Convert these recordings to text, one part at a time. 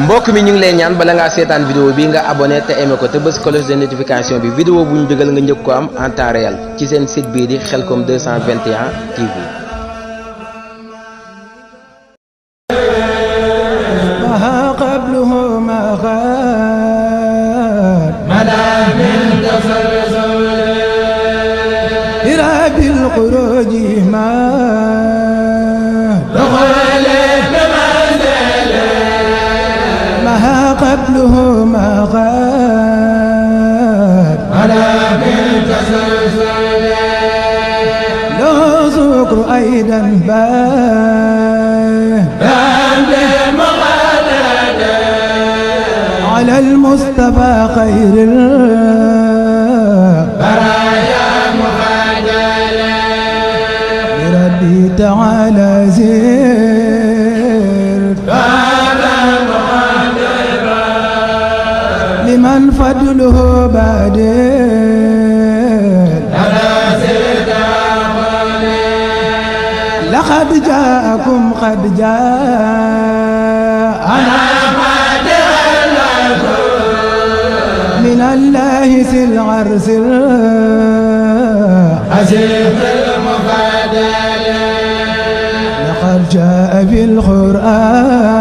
mbokk mi ñu ngi lay ñaan bala ngaa seetaan vidéo bi nga abonné te aimé ko te bës cloche de notification bi vidéo bu ñu dugal nga njëkk ko am en temps réel ci seen site bii di Khelcom 221 TV. قبله ما غاب على بالتسلسل له ذكر أيضا بعد المغادرة على المصطفى خير البرايا مغادرة بربي تعالى زير من فضله بادر لقد جاءكم قد جاء من الله ذي العرش عزيز المفادل لقد جاء بالقرآن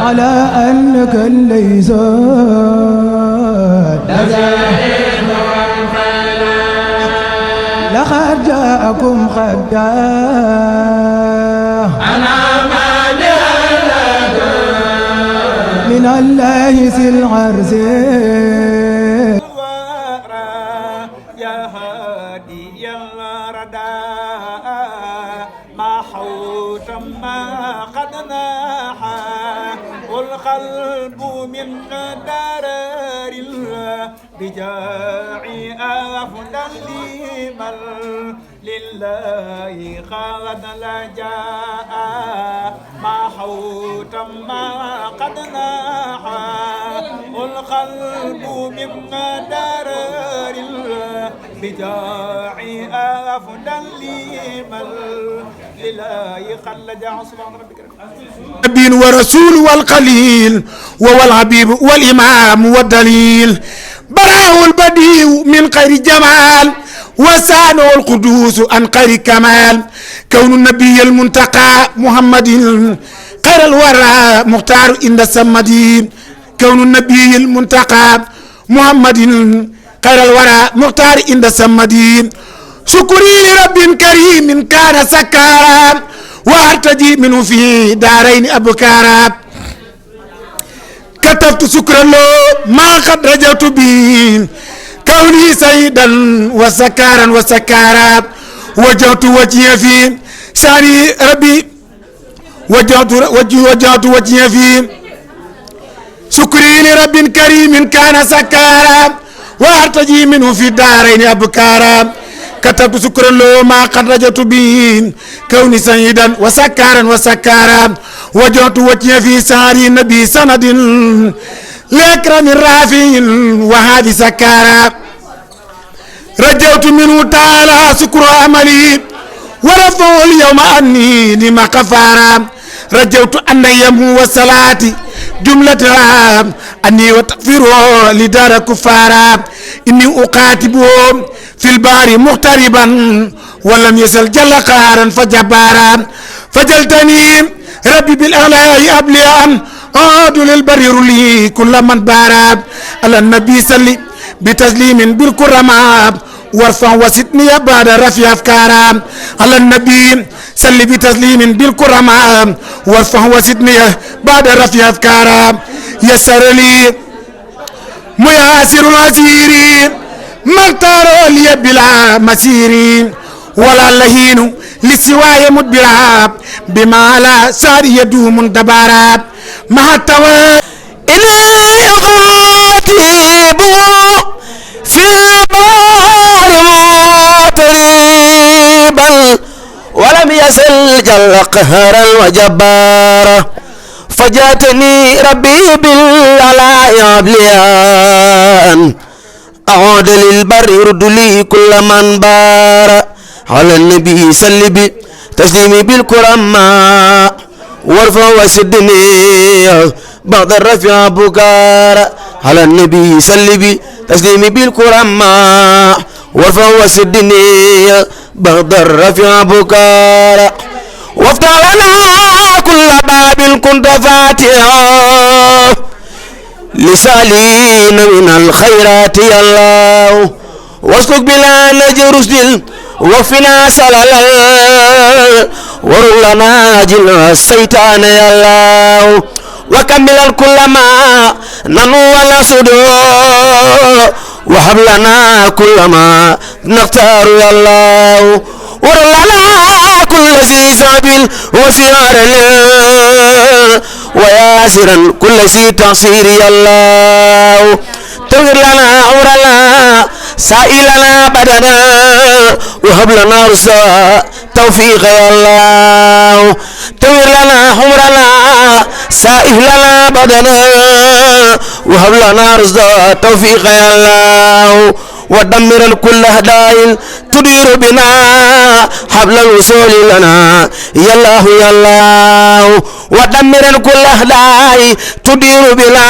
على أنك ليس لقد جاءكم قد جاء من الله ذي العرش يا هادي يا رداء ما حوت ما قد ناحى والقلب من درر بجاعي أفضل لمن لله قد لجاء ما حوت ما قد ناحى والقلب من درر بجاعي أفضل لمن لله قد لجاء سبحان ربك نبي ورسول والقليل وهو الحبيب والإمام والدليل براه البديع من خير جمال وسانه القدوس عن خير كمال كون النبي المنتقى محمد خير الورى مختار عند السمدين كون النبي المنتقى محمد خير الورى مختار عند السمدين شكري لرب كريم كان سكارا وارتجي منه في دارين أبكارا كتبت سكرا له ما قد رجوت به كوني سيدا وسكارا وجهت وجهي في شعري ربي وجهت وجهي في شكري لرب كريم كان سكارا وارتجي منه في دارين أبكارا كتبت سكرا له ما قد رجوت به كوني سيدا وسكارا وجهت وجهي في ساري النبي سند لأكرم الرافع وهذه سكارا رجوت منه تعالى سكر عملي ورفعه اليوم أني لما كفارا رجوت أن يمو وصلاتي جملتها أني وتغفره لدار كفارا إني أقاتبهم في البار مغتربا ولم يزل جل قهرا فجبارا فجلتني ربي بالأعلاء أبليا أعود للبر لي كل من بارا على النبي صلي بتسليم بالكرماء وارفع وسطني بعد رفع أفكارا على النبي صلي بتسليم بالكرماء وارفع وسطني بعد رفع أفكارا يسر لي مياسر العسير مختار لي بلا مسير ولا لهين لسواي مدبرا بما لا سار يدوم دبارا مع التوى إلي أغاتب في البار مطربا ولم يزل جل قهرا وجبارا فجاتني ربي بالعلاء أبليان أعود للبر يرد لي كل من بار على النبي سل بتسليمي بالكرامة وارفع وسدني بعد الرفع بكار على النبي سل بتسليمي بالكرامة وارفع وسدني بعد الرفع بكار وافتح لنا كل باب كنت فاتحا لسالين من الخيرات يا الله واسلك بلا نجر رشد وفنا سلال ورلنا جل الشيطان يا الله وكمل كل ما ننو ولا صدو وهب لنا كل ما نختار يا الله ورلنا كل ذي سبيل وسيار وياسرا كل ذي تعصير يا الله تغفر لنا عمرنا سائلنا بدنا وهب لنا رشدا توفيق يا الله تغفر لنا عمرنا سائلنا بدنا وهب لنا رشدا توفيق يا الله ودمر كل هدايل تدير بنا حبل الوصول لنا يا الله يا الله ودمر كل هدايل تدير بنا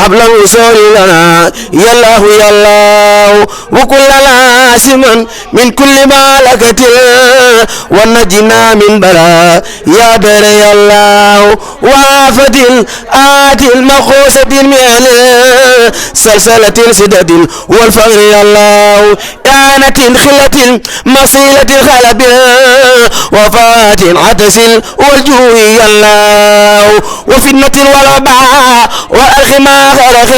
حبل الوصول لنا يا الله يا الله وكل لازما من كل مالكة ونجنا من بلاء يا دار يا الله وافة آت المخوصة من سلسلة سدد والفقر يا الله إعانة خلة مصيلة خلب وفاة عدس والجوع يا الله وفتنة والوباء والأرخ ما فرخ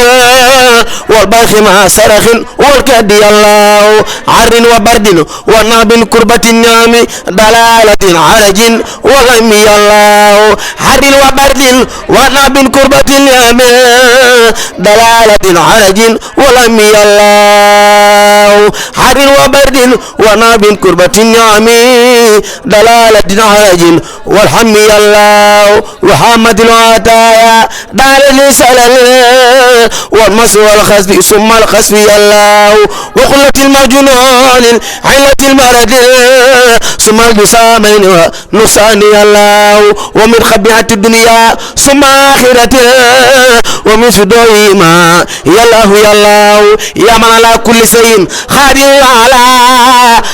والبرخ ما سرخ والكد يا الله عر وبرد وناب كربة النعم دلالة عرج وغم يا الله عر وبرد وناب كربة النعم دلالة عرج وغم يا الله عر وبرد وناب كربة النعم دلالة عرج والحم يا الله وحامد العطايا دار لسلل والمس والخسف ثم الخسف يا الله وقلة المجنون علة المرض ثم الجسامين ونصان يا الله ومن خبيئة الدنيا ثم آخرة ومن فدوهما يا الله يا الله يا من على كل شيء قادر على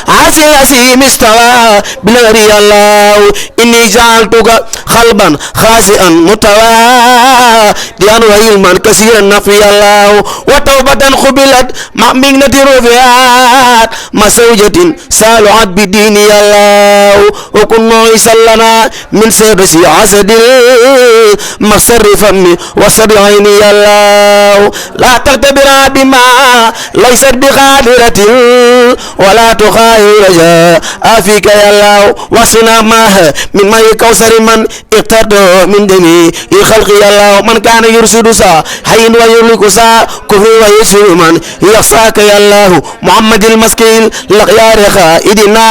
عسل أسيم استوى بنار يا الله إني جعلتك قلبا خاسئا متواديا وعلما كثيرا نفي الله وتوبة قبلت مع مغنة رفعت مع زوجة صالحت بدين يا الله وكن معيسا لنا من سبس عسد مصر فمي وصب عيني يا الله لا تختبرها بما ليست بقادرة ولا تخايل رجاء فيك يا الله وصنا معها من ماء كوثر من اقترض من دمي الخلق يا الله من كان يرشد سا حي ويملك سا كفر ويشفي من يخشاك يا الله محمد المسكين لغيار خائدنا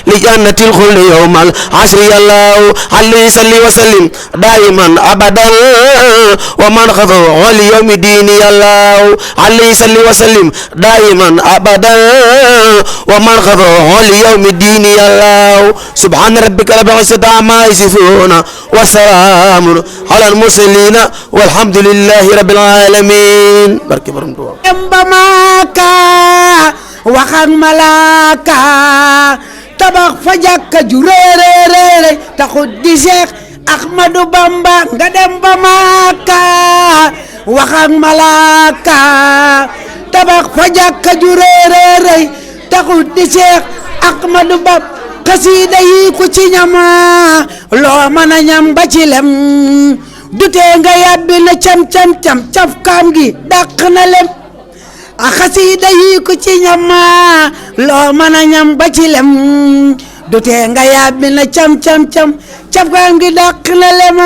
لجنة الخلد يوم العشر يا الله عليه صلي وسلم دائما ابدا ومن خفوا وليوم الدين يا الله عليه صلي وسلم دائما ابدا ومن خفوا وليوم الدين يا الله سبحان ربك رب العزة عما يصفون وسلام على المرسلين والحمد لله رب العالمين بارك برمتوا embamaka waxak malaka tabax fa jàkka ju réeréeréere taxut di Seex Ahmadu Bamba nga dem ba Maka waxak malaka tabax fa jàkka ju réeréeréere taxut di Seex Ahmadu Bamba xasiida yi ku ci ñama loo mën a ñam ba ci lem dutee nga yàbbi na cam caf kaam gi dàq na lem a xasiida yi ku ci ñama loo mën a ñam ba ci lem dutee nga yàbbi na cam caf kaam gi dàq na lem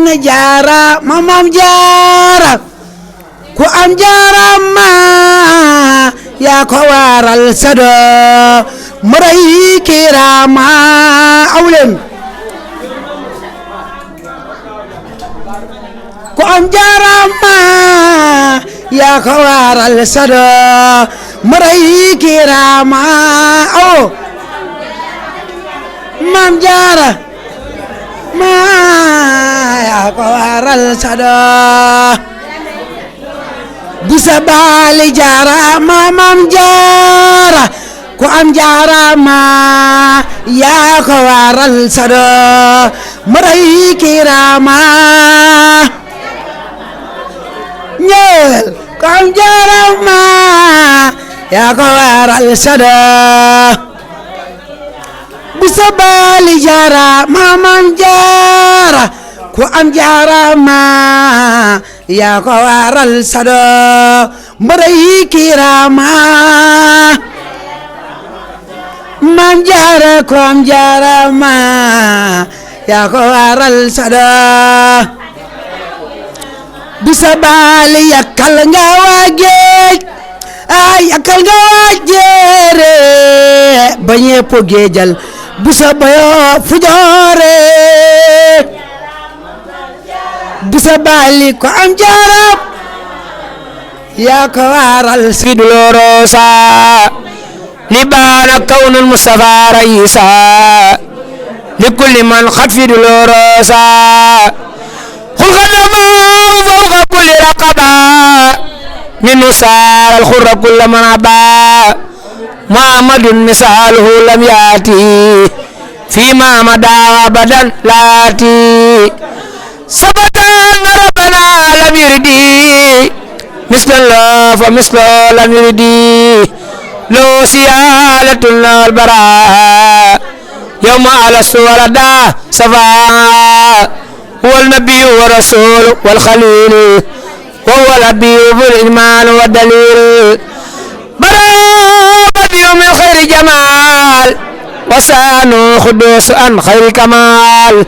na jaara ma maam jaara ku am jaara ma yaa ko waral sado maray kirama awlen ku am jaarama yaa ko waral sado maray kirama oh Maam Jaara ma yaa ko waral sada bu sa baali jaara Maam Jaara ku am jaara ma yaa ko waral sada maray kirama ñeel ku am jaara ma yaa ko waral sada bu sa baali jaara Maam Jaara ku am jaara ma yaa ko waral sada maray kirama Maam Jaara ku am jaara ma yaa ko waral sada bu sa baali yakkal nga waa géej yakkal nga waa jéere ba ñépp géejal bu sa bayoo fu joore bu sa baali ko am jaarab yaa ko waral في دولوروسا لبان كون المصطفى رئيسا لكل من خد في دولوروسا خلق الدماء فوق كل رقبة من نسار الخر كل من عبا محمد مثاله لم يأتي فيما مدى أبدا لا يأتي ثبت أن ربنا لم يردي مثل الله فمثله لم يردي لو سيالة البراء يوم على السورة سفاء هو النبي والرسول والخليل وهو الأبي بالإيمان والدليل برا من خير جمال وسانو خدوس عن خير كمال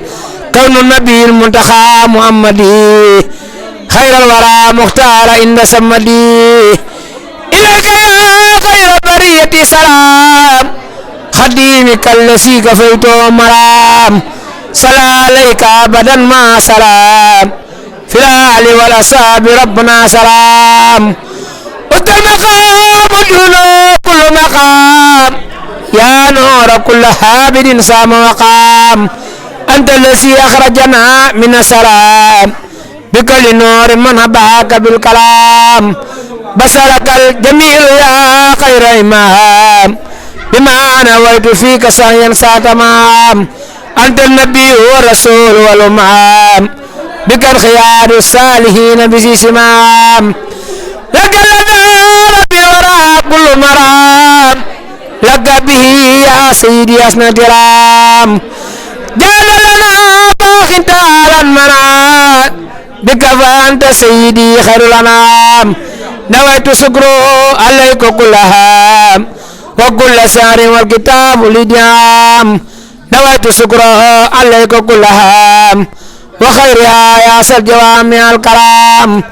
كون النبي المنتخى محمدي خير الورى مختار عند سمدي إليك يا خير برية سلام خديمك الذي كفيت مرام صلى عليك أبدا ما سلام في الآل والأصحاب ربنا سلام قد المقام دون كل مقام يا نور كل حابد سام وقام أنت الذي أخرجنا من السلام بكل نور من هباك بالكلام بصرك الجميل يا خير إمام بما نويت فيك سعيا ساتمام أنت النبي والرسول والأمام بك الخيار الصالحين بذي سمام لك لدى ربي الورى كل مرام لك به يا سيدي أسنى جرام جعل لنا باخ تعالى المنام بك فأنت سيدي خير الأنام نويت سكرو عليك كل هام وكل سهر والكتاب لديام نويت سكرو عليك كل هام وخيرها يا سر جوامع الكلام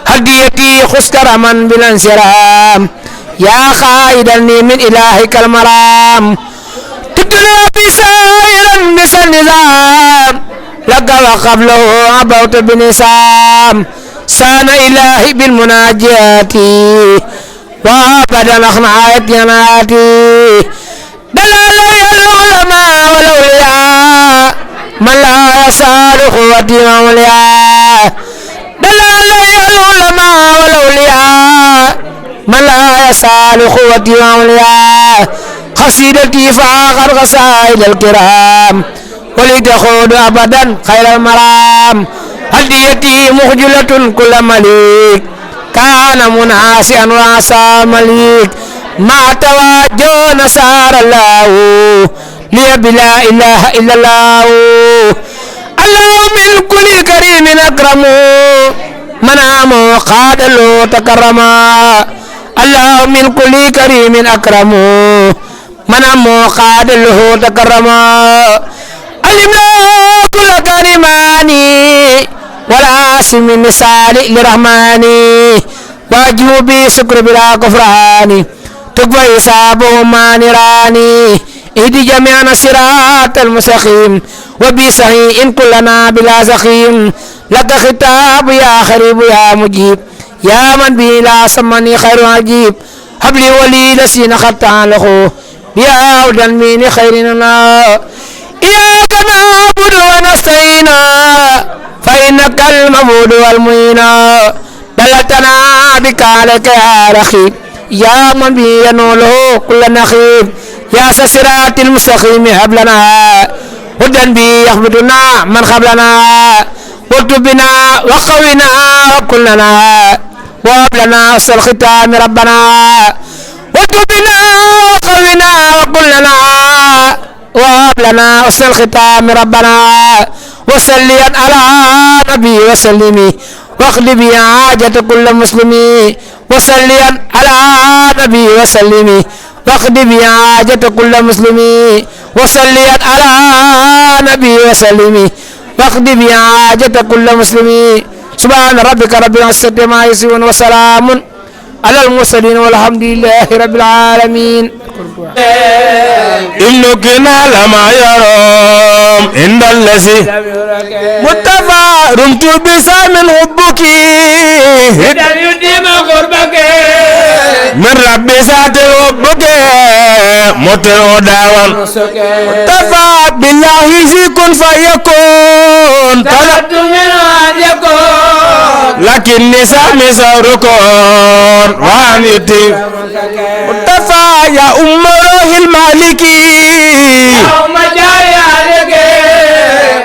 هديتي خذ كرما بلا انسرام يا خائدني من إلهك المرام تبتلي بسائرا مثل النظام لك وقبله عبوت بنسام سان إلهي بالمناجات وابدا أخنعت جناتي دلال العلماء والأولياء من لا يسال قوتي وأولياء دلال العلماء والأولياء من لا يسال قوتي وأولياء قصيدتي فآخر قصائد الكرام ولتخوض أبدا خير المرام هديتي مخجلة كل مليك كان منعاسيا وعصى مليك ما تواجه نصار الله لي بلا إله إلا الله الله من كل كريم أكرم منام قاد له تكرما الله من كل كريم أكرم منام قاد له تكرما علمنا كل كريماني ولا سم مثال لرحماني واجوبي شكر بلا كفراني تقوى حسابهما نيراني اهدي جميعنا صراط المستقيم وبصحيح إن كلنا بلا زخيم لك خطاب يا خريب يا مجيب يا من به لا سمني خير عجيب habli wali lasina xattaan lahu biya awdan min khayrina iyyaka na'budu wa nasta'in fa innaka al-ma'budu wal mu'in بلغتنا بك عليك يا رخيب يا من بي ينول كل نخيب يا صراط المستقيم هب لنا هدى بي يخبطنا من قبلنا واكتب بنا وقونا وكلنا وهب لنا حسن الختام ربنا واكتب بنا وقونا وكلنا وهب لنا حسن الختام ربنا وصلي على نبي وسلمي واقض بي حاجة كل مسلم وصليا على نبي وسلم واقض بي حاجة كل مسلم وصليا على نبي وسلم واقض بي حاجة كل مسلم سبحان ربك رب العزة ما يصفون وسلام على المرسلين والحمد لله رب العالمين ابنك لما يروم عند الذي متفى رمت بسام حبك من رب ذات حبك متر داوان متفى بالله كن فيكون طلبت منه ان يكون لكن نسام سوركون وان يتي متفى يا أم روح المالكي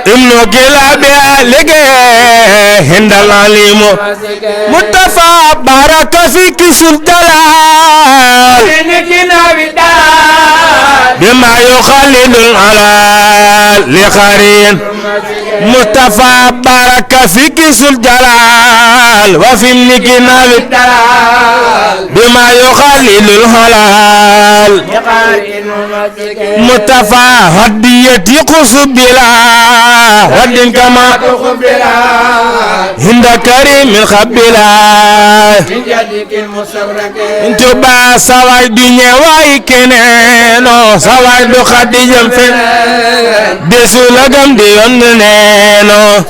إنه كلا بأهلك هند العليم متفى بارك فيك سلطان بما يخلد الحلال لخارين متفى بارك فيك سلطان وفي النكنا بما يخلد الحلال متفى هديتي قصبلا هد كما هند كريم خبلا انتو با سواي دنيا واي كنينو سواي دو خديجم فين دسو لغم ديون نينو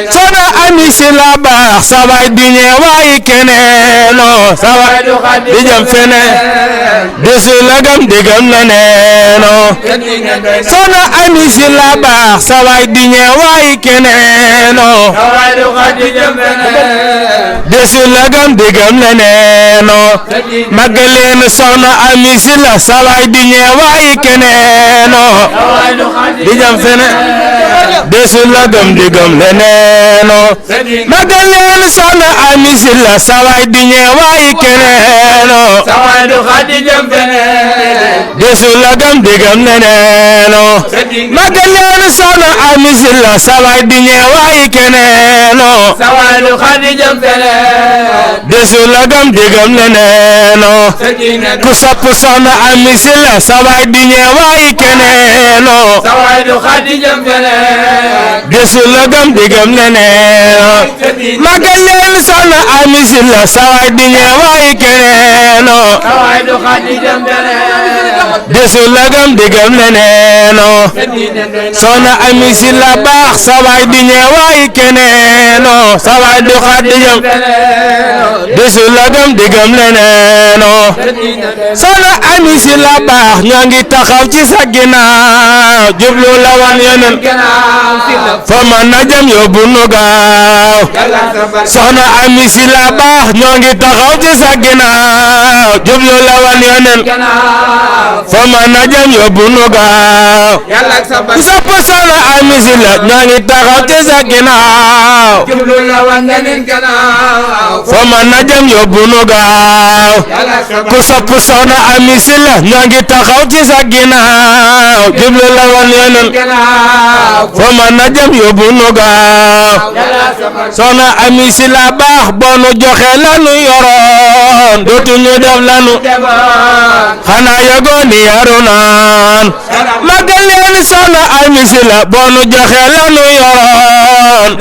سونا امي سلا با سواي دنيا واي كنينو سواي دو خديجم فين دسو لغم ديغم نينو سونا امي سلا با سواي دنيا واي كنينو سواي دو خديجم فين دسو لغم ديغم نينو مغلين سونا امي سلا سواي دنيا واي كنينو ديغم فين دسو لغم ديغم نينو مغلين سونا امي سلا سواي دنيا واي كنينو سواي دو خديجم فين دسو لغم ديغم نينو مغلين سونا امي سلا سواي دنيا واي كنينو سواي دو خديجم فين دسو لغم ديغم نينو كسب سونا امي سلا سواي دنيا واي كنينو سواي دو خديجم فين دسو لغم ديغم نينو مغلين سونا امي سلا سواي دنيا واي كنينو سواي دو خديجم فين دسو لغم ديغم نينو سونا امي سلا باخ سواي دنيا واي كنينو سواي دو خديجم دسو lagam digam leneno sona ami si la baax ñoo ngi taxaw ci sa ginnaaw jublu la wan yeneen fa man na jëm yóbbu nu gaaw sona ami si la baax ñoo ngi taxaw ci sa ginnaaw jublu la wan yeneen fa man na jëm yóbbu nu gaaw sopp sona ami si la ñoo ngi taxaw ci sa ginnaaw jublu la wan yeneen fa man na jëm yóbbu nu gaaw ku sopp soxna ami si la ñoo ngi taxaw ci sa ginnaaw jublu la wan yeneen fa man na jëm yóbbu nu gaaw soxna ami si la baax boo nu joxe la nu yoroon dootuñu def la nu xanaa yëgoo ni yaru naan magal leen soxna ami si la boo nu joxe la nu yoroon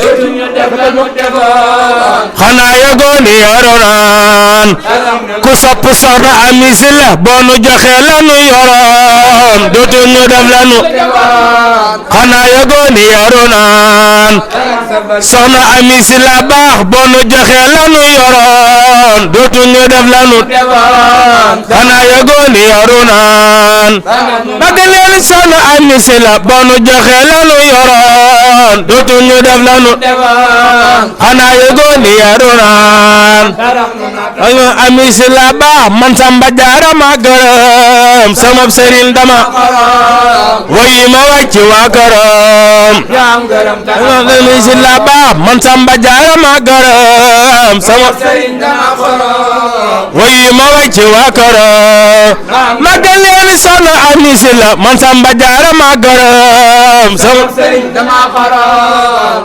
xanaa yëgoo ni yaru naan ku sopp soxna ami si la boo nu joxe la nu yoroon dootuñu def lanu xanaa yëgoo ni yaru naan soxna Ami si la baax boo nu joxe lanu yoroon dootuñu def lanu xanaa yëgoo ni yaru naan bëgg leen soxna Ami si la boo nu joxe lanu yoroon dootuñu def lanu xanaa yëgoo ni yaru naan soxna Ami si la baax man Samba Jaara ma gërëm sama sëriñ dama wayi ma wàcc waa këram soxna Ami si la baax man Samba Jaara ma gërëm sama sëriñ dama wayi ma wàcc waa këram magal leen soxna Ami si la man Samba Jaara ma gërëm sama sëriñ dama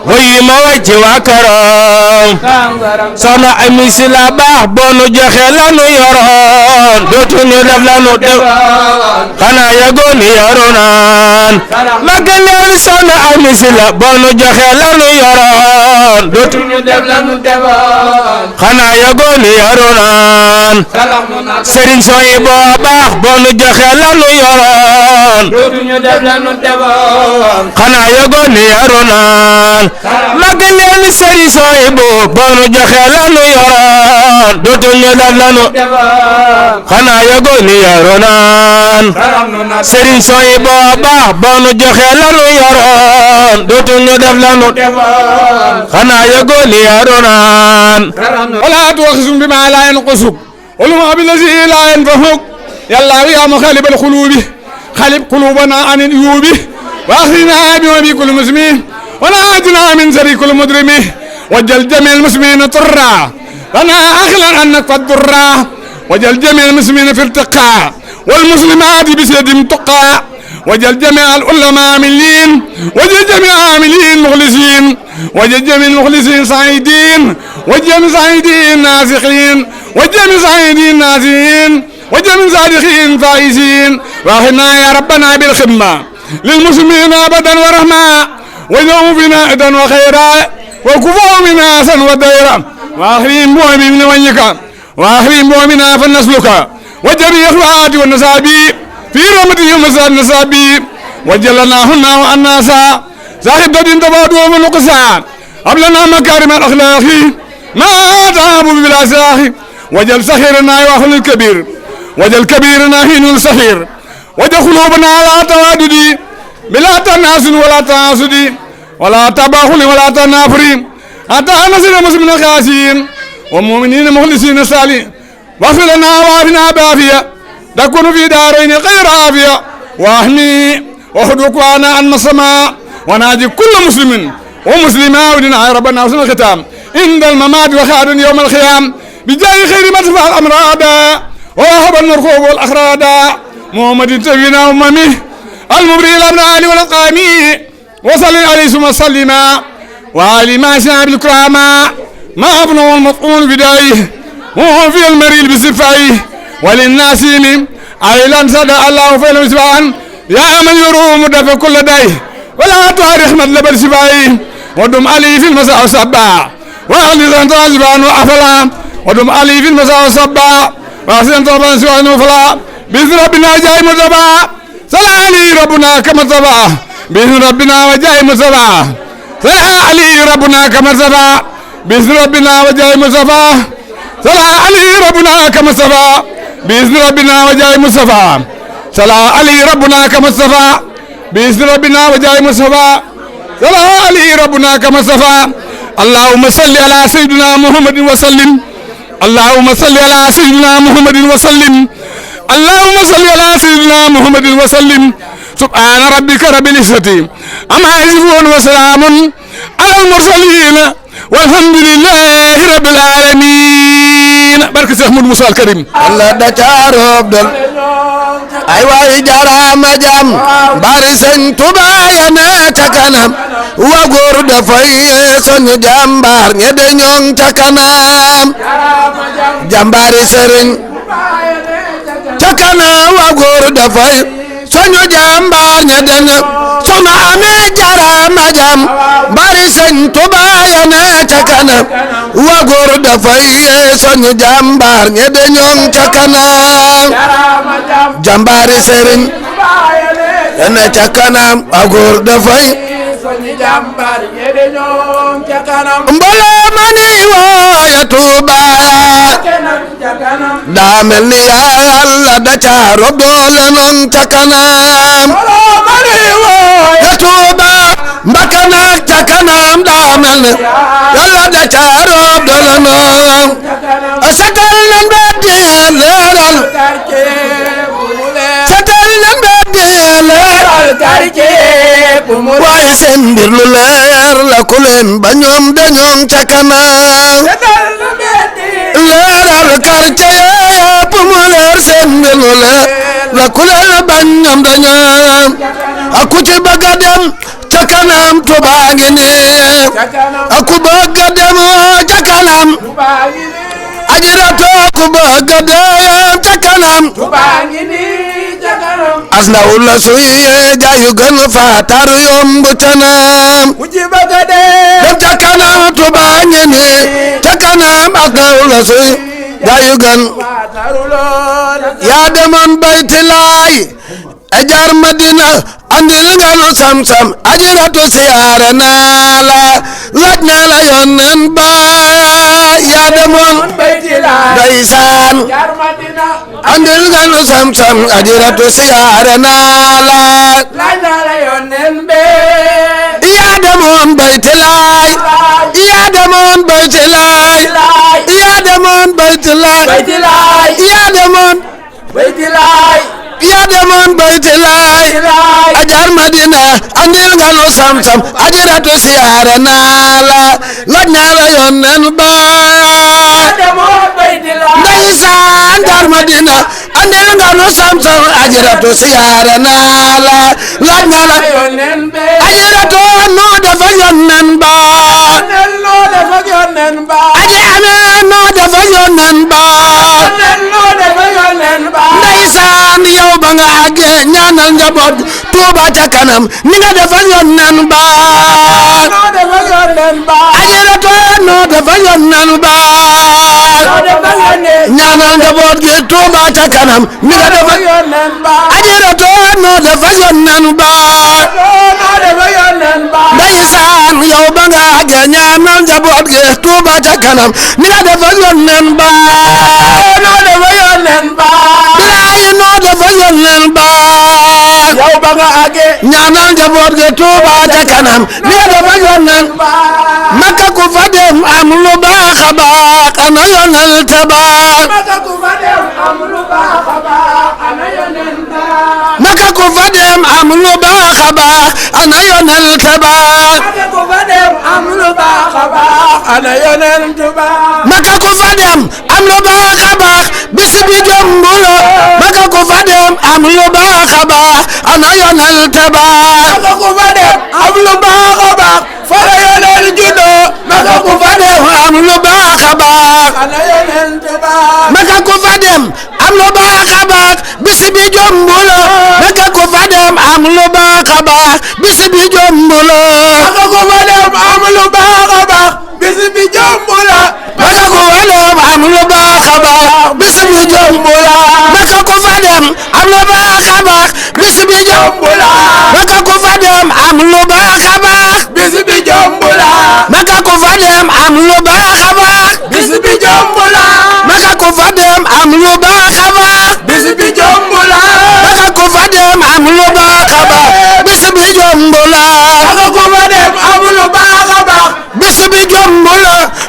wayi ma wàcc waa këram soxna Ami si la baax boo nu joxe lanu yoroon dootuñu def lanu def xanaa yëgoo ni yaru naan magal leen soxna Ami si la boo nu joxe lanu yoroon dootuñu def lanu def xanaa yëgoo ni yaru naan sëriñ sooy boo baax boo nu joxe lanu yoroon dootuñu def lanu def xanaa yëgoo ni yaru naan magal leen sëriñ sooy boo nu joxe lanu yoroon dootuñu def lanu xanaa yëgoo ni yaru naan sëriñ sooy boo baax boo nu joxe lanu yoroon dootuñu def lanu xanaa yëgoo ni yaru naan ولا تؤاخذهم بما لا ينقصك ولما بالذي لا ينفعك يا الله يا مخالب القلوب خالب قلوبنا عن العيوب واخرنا بما كل مسلمين ولا اجنا من شر كل مجرم وجل جميع المسلمين طرا لنا اخلا انك فالضرا وجل جميع المسلمين في ارتقاء والمسلمات بسيد تقى وجل جميع العلماء عاملين وجل جميع عاملين مخلصين وجل جميع المخلصين سعيدين وجل سعيدين ناسخين وجل سعيدين ناسين وجل صادقين فائزين واخنا يا ربنا بالخدمة للمسلمين ابدا ورحمة وجعلوا فينا ادا وخيرا وكفوا منا اسا وديرا واخرين مؤمن ونيك واخرين مؤمنا فلنسلك وجميع اخواتي والنسابي في رحمته ومساد النسابي وجلناهن والناسا صاحب دين تبادو ونقصان قبلنا مكارم الاخلاق ما تعبوا بلا ساخي وجل سخيرنا واخل الكبير وجل كبيرنا هين السخير وجل قلوبنا على تواددي بلا تناسل ولا تعاسدي ولا تباخل ولا تنافري حتى نصير مسلمين خاسين ومؤمنين مخلصين صالحين واغفر لنا وعافنا بعافيه تكون في دارين غير عافيه واحمي واخذك وانا عن السماء ونادي كل مسلم ومسلمة ودنا ربنا وسن الختام عند الممات وخاد يوم الخيام بجاي خير ما تفعل الامراض وهب النرخوب والاخراد محمد تبينا اممه المبرئ الابناء والقامي وصل عليه ثم سلم وعلي ما شاء بالكرامة ما ابنه المطعون بدايه وهو في المريل بصفائه وللناسين عيلا صدى الله فين مسبعا يا من يروم دفع كل دايه ولا تاريخ مطلب الشفائي ودم علي في المساء والصباح وأهل زنطان سبحانه وأفلا ودم علي في المساء والصباح وأحسن طبعا سبحانه وفلا بإذن ربنا جاي مصبا صلى علي ربنا كما صبا بإذن ربنا وجاي مصبا صلى علي ربنا كما صبا بإذن ربنا وجاي مصبا صلى علي ربنا كما صبا بإذن ربنا وجاي مصبا صلى علي ربنا كما صبا بإذن ربنا وجاي مصبا صلى علي ربنا كما صبا اللهم صل على سيدنا محمد وسلم اللهم صل على سيدنا محمد وسلم اللهم صل على سيدنا محمد وسلم سبحان ربك رب العزة عما يصفون وسلام على المرسلين والحمد لله رب العالمين بركة شيخ محمد موسى الكريم الله دكاروب دل ay waay jarama jam bari Sëñ Tuubaa yana ca kanam wa góor dafay soñu jàmbaar ñe de ñoŋ ca kanam jàmbaari sëriñ ca kanam wa góor dafay soñu jàmbaar ñe de ñoŋ soxna amee jarama jam bari Sëñ Tuubaa yana ca kanam wa góor dafay soñu jàmbaar ñe de ñoŋ ca kanam jàmbaari sëriñ ne ca kanam a góor dafay soñi jàmbaar ñede ñoom ca kanam mbooloo ma ni wooya Tuuba kanam ca kanam daa mel ni Yàlla da ca rob doole noon ca kanam mbooloo ma ni wooya ya Tuuba Mbàkke nag ca kanam daa mel ni Yàlla da ca rob doole noon setal leen mbedd yi leeral quartier bu mu leer setal leen mbedd yi leeral quartier bu mu waaye seen mbir lu leer la ku leen ba ñoom dañoom ca kanam leeral quartier yépp mu leer seen mbir lu leer la ku leen ba ñoom dañoom aku ci bëgg a dem ca kanam Tuuba ngi nii aku bëgg a dem ca kanam Ajaratu ku bëgg a dem ca kanam as ndaw la suy jaayu gën fa taru yomb canam ku ci bëgg a dem ca kanam Tuuba ngi nii ca kanam as ndaw la suy jaayu gën yaa demoon Bayti Laay a jaar Madina andil nga nu sam-sam Ajaratu siyaare naa la laaj naa la Yonent ba yaa demoon Bayti Laay ndeysaan jaar Madina andil nga nu sam-sam Ajaratu siyaare naa la laaj naa la Yonent be yaa demoon Bayti Laay yaa demoon Bayti Laay yaa demoon Bayti Laay Bayti Laay yaa demoon Bayti Laay yaa demoon Bayti Laay a jaar Madina andil nga nu sam-sam Ajaratu siyaare naa la laaj naa la Yonent ba demoon Bayti Laay ndeysaan jaar Madina andil nga nu sam-sam Ajaratu siyaare naa la laaj naa la Yonent be Ajaratu noo dafa Yonent ba nelloo dafa Yonent ba aji amee noo dafa Yonent ba nelloo dafa Yonent ba ndeysaan yow ba nga àggee ñaanal njaboot Tuuba ca kanam ni nga dafa Yonent ba noo dafa Yonent ba Ajaratu noo dafa Yonent ba noo dafa Yonent ñaanal njaboot gi Tuuba ca kanam ni nga dafa Yonent ba Ajaratu noo dafa Yonent ba noo dafa Yonent ba ndeysaan yow ba nga àggee ñaanal njaboot gi Tuuba ca kanam ni nga dafa Yonent ba noo dafa Yonent ba bilaay noo dafa Yonent ba yow ba nga àggee ñaanal njaboot gi Tuuba ca kanam ni nga dafa Yonent ba Makka ku fa dem am lu baax a baax ana Yonent ba Makka ku fa dem am lu baax a baax ana Yonent ba Makka ku fa dem am lu baax a baax ana Yonent ba Makka ku fa dem am lu baax a baax ana Yonent ba Makka ku fa dem am lu baax a baax bis bi jomb la Makka ku fa dem am lu baax a baax ana Yonent ba Makka ku fa dem am lu baax a baax fa la Yonent juddoo Makka ku fa dem am lu baax a baax ana Yonent ba Makka ku fa dem am lu baax a baax bis bi jomb la Makka ku fa dem am lu baax a baax bis bi jomb la Makka ku fa dem am lu baax a baax bis bi jomb la Makka ku fa dem am lu baax a baax bis bi jomb la Makka ku fa dem am lu baax a baax bis bi jomb la Makka ku fa dem am lu baax a baax bis bi jomb la Makka ku fa dem am lu baax a baax bis bi jomb la Makka ku fa dem am lu baax a baax bis bi jomb la Makka ku fa dem am lu baax a baax bis bi jomb la Makka ku fa dem am lu baax a baax bis bi jomb la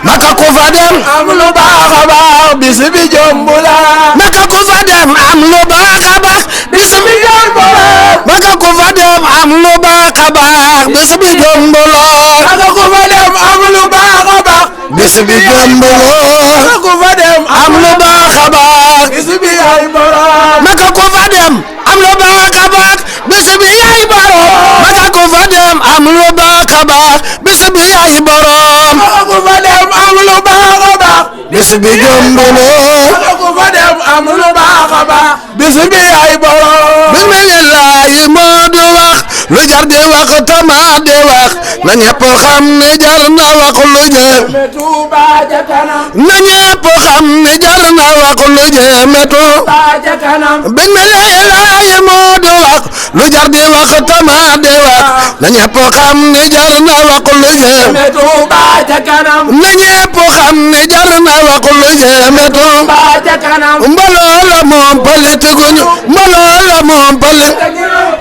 Makka ku fa dem am lu baax a baax bis bi jomb la Makka ku fa dem am lu baax a baax bis bi jomb la Makka ku fa dem am lu baax a baax bis bi jomb la Makka ku fa dem am lu baax a baax bis bi jomb la Makka ku fa dem am lu baax a baax bis bi ay borom Makka ku fa dem am lu baax a baax bis bi yaay borom Makka ku fa dem am lu baax a baax bis bi yaay borom Makka ku fa dem am lu baax a baax bis bi jomb la Makka ku fa dem am lu baax a baax bis bi ay borom bismillahi moo du wax lu jar di wax tama di wax na ñëpp xam ne jar na wax lu jëme Touba ca kanam na ñëpp xam ne jar na wax lu jëme Touba ca kanam bi mele Elaaji Moodu wax lu jar di wax tama di wax na ñëpp xam ne jar na wax lu jëme Touba ca kanam na ñëpp xam ne jar na wax lu jëme Touba ca kanam mbaloo la moom pale teguñu mbaloo la moom pale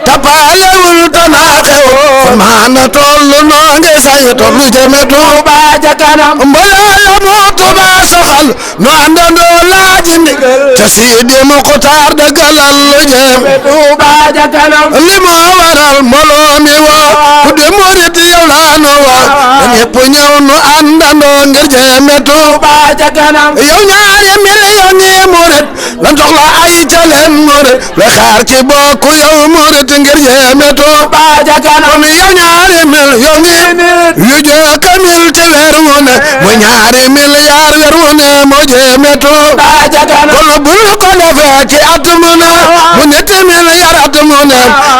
tapaalewul tanaaxew fu maana tollu noo ngi say tollu jëme Touba ca kanam mbaloo la moo Touba soxal nu àndandoo laaji ndigal ca Sidi Muxtaar dëggalal lu jëme Touba ca kanam li moo waral mbooloo mi woo ku di murit yow laa nu woo na ñëpp ñëw nu àndandoo ngir jëme Touba ca kanam yow ñaari million yi murit lan soxla ay caleen murit la xaar ci bokk yow murit ngir jëme Touba ca kanam yow ñaari million yi yu jëkk mil ci weer wu ne mu ñaari milliard weer wu ne mu jëme Touba ca kanam kon bu ñu ko defee ci at mu ne mu ñetti milliard at mu ne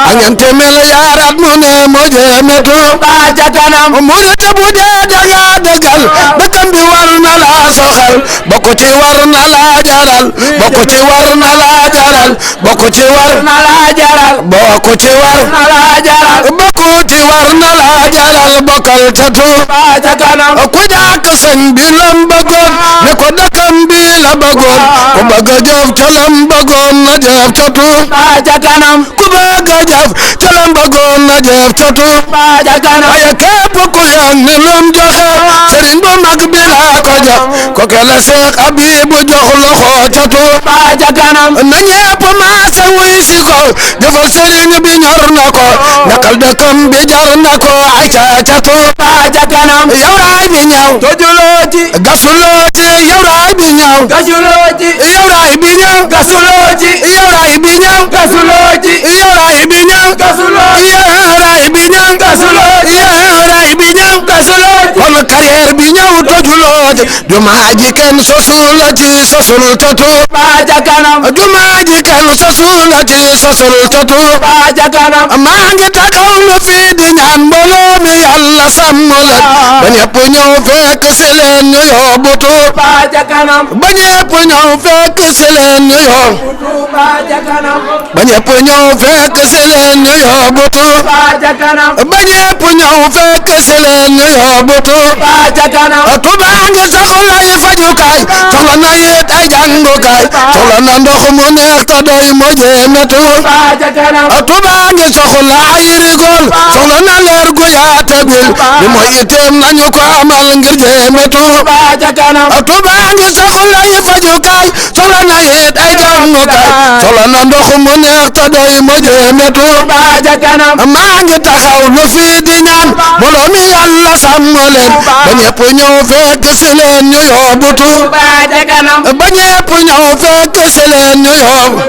ak ñeenti milliard at mu ne mu jëme Touba ca kanam murit bu dee danga dëggal dëkkam bi war na la soxal bokk ci war na la jaral bokk ci war na la jaral bokk ci war na la jaral bokk ci war na la jaral bokk ci war na la jaral bokkal ca Touba ca kanam ku jàkk sëñ bi lam bëggoon ne ko dëkkam bi la bëggoon ku bëgg a jëf ca lam bëggoon na jëf ca Touba ca kanam ku bëgg a jëf ca lam bëggoon na jëf ca Touba ca kanam waaye képp ku yëg ni lum joxe sëriñ bu mag bi laa ko jox ko kele Seex Abibu jox loxo ca Touba ca kanam na ñépp maase wuy si ko jëfal sëriñ bi ñor na ko nakal dëkkam bi jar na ko ay ca Touba ca kanam yow raay bi ñëw tojuloo ci gasuloo ci yow raay bi ñëw gasuloo ci yow raay bi ñëw gasuloo ci yow raay bi ñëw gasuloo ci yow raay bi ñëw gasuloo yow raay bi ñëw gasuloo yow raay bi ñëw gasuloo ci kon carrière bi ñëw tojuloo ci jumaa ji kenn sosul ci sosul ca Touba ca kanam jumaa ji kenn sosul ci sosul ca Touba ca kanam maa ngi taxaw lu fii di ñaan mbooloo mi Yàlla sàmm leen ba ñëpp ñëw fekk si leen ñu yóbbu Touba ca kanam ba ñëpp ñëw fekk si leen ñu yóbbu Touba ca kanam ba ñëpp ñëw fekk si leen ñu yóbbu Touba ca kanam ba ñëpp ñëw fekk si leen ñu yóbbu Touba ca kanam Touba ngi soxla ay fajukaay soxla na it ay jàngukaay soxla na ndox mu neex te doy mu jëme Touba ca kanam Touba ngi soxla ay rigol soxla na leer gu yaate bil li mooy itam nañu ko amal ngir jëme Touba ca kanam Touba ngi soxla ay fajukaay soxla na it ay jàngukaay soxla na ndox mu neex te doy mu jëme Touba ca kanam maa ngi taxaw lu fii di ñaan mbooloo mi Yàlla sàmm leen ba ñëpp ñëw fekk si leen ñu yóbbu Touba ca kanam ba ñëpp ñëw fekk si leen ñu yóbbu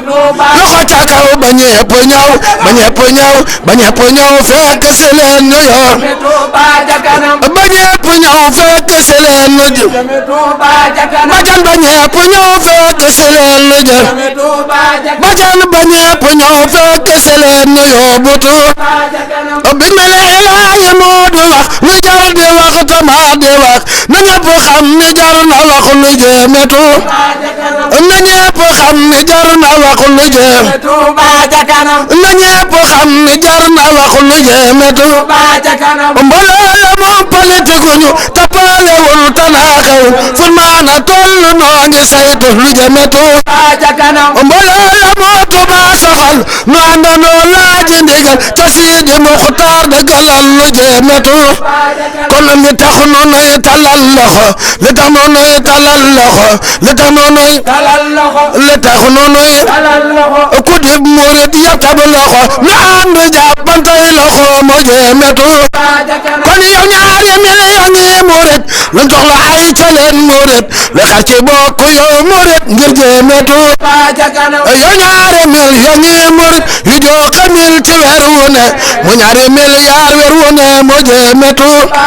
loxo ca kaw ba ñëpp ñëw ba ñëpp ñëw ba ñëpp ñëw fekk si leen ñu yóbbu ca kanam ba ñëpp ñëw fekk si leen ñu jëm ca kanam bajan ba ñëpp ñëw fekk si leen ñu jëm bajan ba ñëpp ñëw fekk si leen ñu yóbbu Touba bi mel Elaaji Moodu wax lu jar di wax tama di wax na ñëpp xam ne jar na wax lu jëme Touba na ñëpp xam ne jar na wax lu jëme ca kanam na ñëpp xam ne jar na wax lu jëme Touba ca kanam mbooloo la moom politique ñu tapalewul tanaaxewul fu maana toll noo ngi saytu lu jëme Touba ca kanam mbooloo la moo Touba soxal nu àndandoo laaji ndigal ca Sidi Muxtaar dëggalal lu jëme Touba kon li tax nu nuy talal loxo li tax nu nuy talal loxo li tax nu nuy talal loxo li tax nu nuy talal loxo ku di murit yattab loxo nu ànd jàppantay loxo mu jëme Touba kon yow ñaari million yi murit lu soxla ay caleen murit lu xar ci bokk yow murit ngir jëme Touba yow ñaari million yi murit yu joxe mil ci weer wu ne mu ñaari milliard weer wu ne mu jëme Touba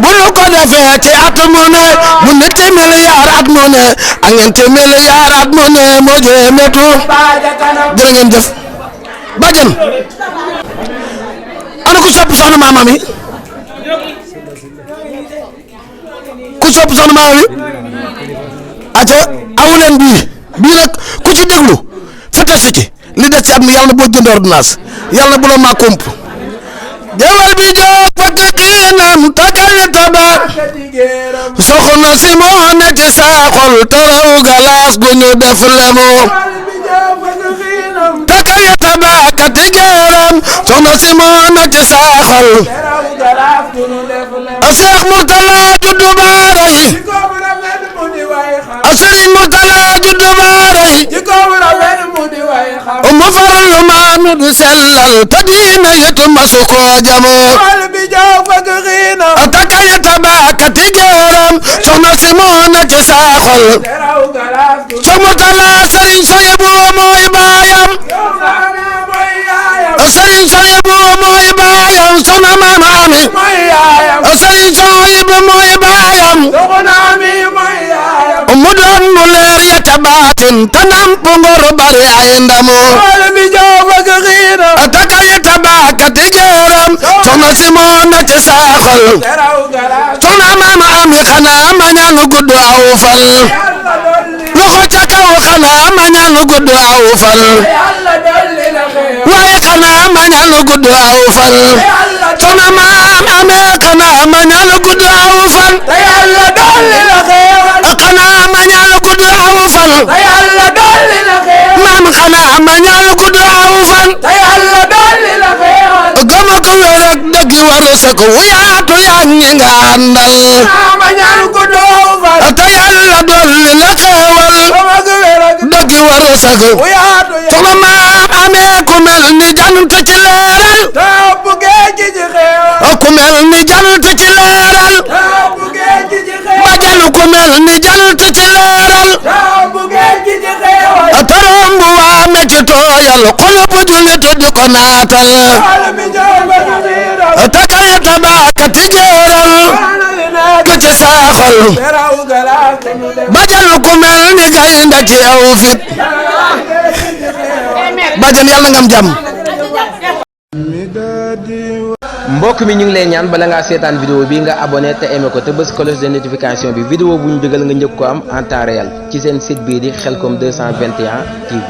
bu nu ko defee ci at mu ne mu ñetti milliard at mu ne ak ñeenti milliard at mu ne mu jëme Touba jërë ngeen jëf bajan ku sopp soxna maama mi ku sopp soxna maama mi aca awu leen bii nag ku ci déglu fa test ci li des ci at mi yàlla na boo jënd ordonnance yàlla na bu la maa komp jawal bi joo fakk xiinam tagal tabaar soxna si moo ne ci saa xol taraw galaas gu ñu def lemo tagal tabaar kati geeram soxna si moo ne ci saa xol a Seex Murtala juddu baaray a Sëriñ Murtala juddu baaray mu farlu maanu du sellal te diina yetu masu koo jamoo a takaya tabakati geeram soxna si moo na ci saaxol Seex Murtala Sëriñ Soyibu mooy baayam Sëriñ Soyibu mooy baayam soxna maama ami Sëriñ Soyibu mooy baayam mu doon mu leer ya ca baatin te namp ngor bari ay ndamu takaya tabakati geeram soxna si moo na ci saaxol soxna maama ami xanaa ma ñaanu gudd aw fal loxo ca kaw xanaa ma ñaanu gudd aw fal waaye xanaa ma ñaanu gudd aw fal soxna maam amee xanaa ma ñaanu gudd aw fal xanaa ma ñaanu gudd aw fal maam xanaa ma ñaanu gudd aw fal gama ko wér ak dëgg war sa ko wuyaatu yaa ñi nga àndal te yàlla dolli la xeewal dëgg war sa ko soxna maam amee ku mel ni jant ci leeral ku mel ni jant ci leeral bajal ku mel ni jant ci leeral tarom bu waame ci tooyal xol bu jullit di ko naatal takaya tabakati geeral ku ci saaxol bajal ku mel ni gaynde ci aw fit bajan yàlla nga am jàmm mbokk mi ñu ngi lay ñaan bala ngaa seetaan vidéo bi nga abonné te aimé ko te bës cloche de notification bi vidéo bu ñu dugal nga njëkk ko am en temps réel ci seen site bii di Khelcom 221 TV